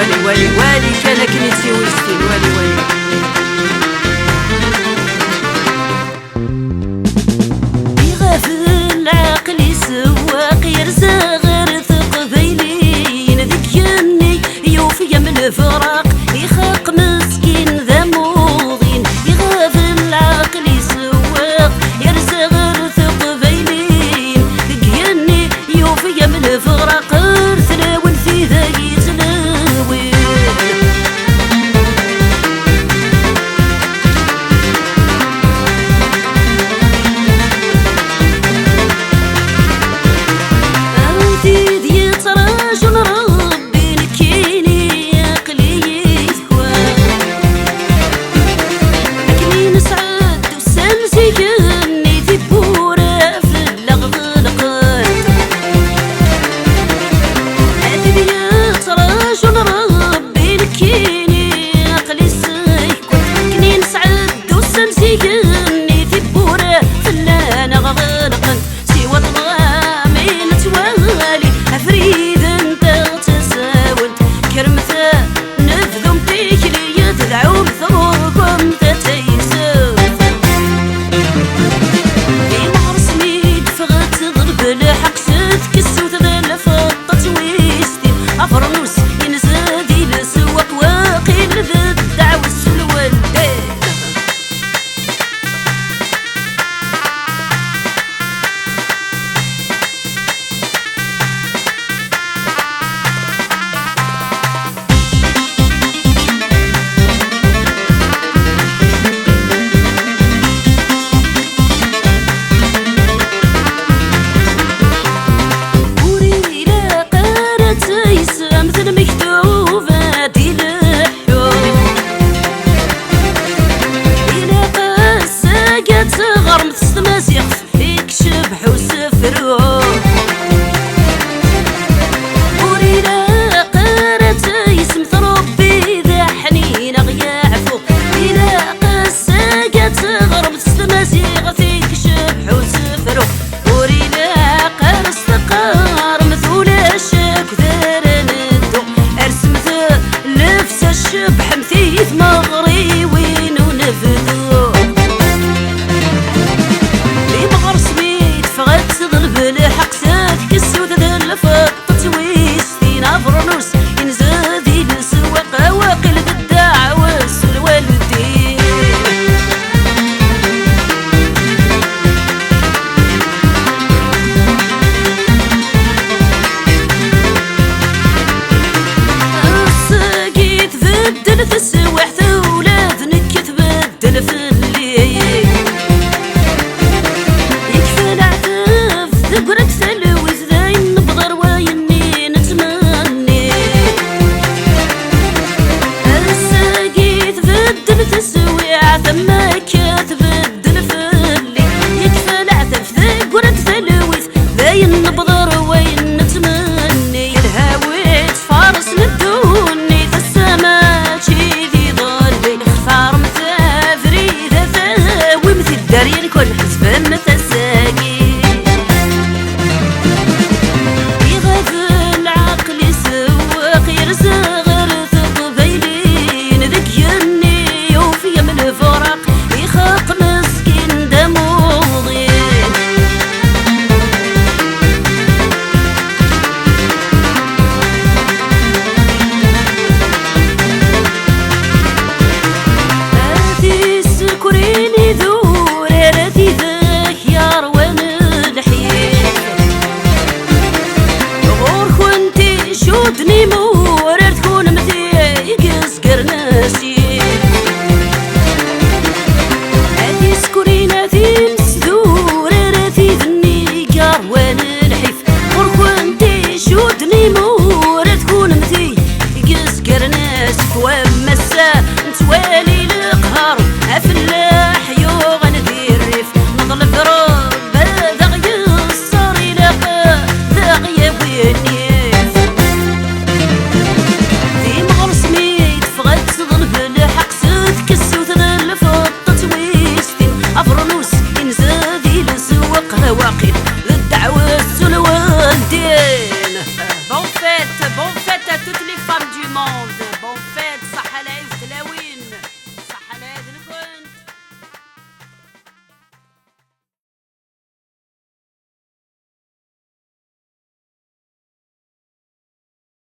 والي والي والي كان كنيتي ويستين والي والي. الفراق يخاق مسكين ذا موضين يغافل العقل يسواق يرزى غير ثق بيلين كياني يوفي من الفراق ارثلاون في ذا يتلاوين أوتي ذي تراجل ربي لكيني بحمثيث مغري وين ونفذو لي مغر سميت فغات تضرب الحق ساك كسوت ذا الفطة ويستين أفرنوس ينزادي لسواق واقل بالدعوة الوالدين الساقيت بدل تسوح ثولاد نكت بدل في الليل يكفى العتاف ذكرك سلوي زاين نبضر ويني نتمني الساقيت بدل تسويع ثم كتبدل في الليل يكفى العتاف ذكرك سلوي زاين نبضر وين نتمني الهاويت فارس ندوني في السما شيدي ضلي اختار مثافري ذا ثاوي مثل الدارين كل حسب متساقي يغفل العقل يسوق يرزى غير ثق بيلين ذك يني يوفي من الفراق يخاق مسكين دموضين آتي سكريني ذور راتي ذاك يا روان الحياة غور كنتي شوتني مورر تكون متيق سكر ناسي آتي سكرينة تنس ذور راتي ذني يا روان الحيف غور كنتي شوتني مورر تكون متيق سكر ناسي وما السا نتوالي القهر أفلاح يوغن ذي الريف نظل فراب ذا يصر إلى ذا غياب وينيف ذي مغر سميت فغاد تظلب الحق سدك السوث ذا الفطة ويستين أفرنوس إنزادي لسواق واقي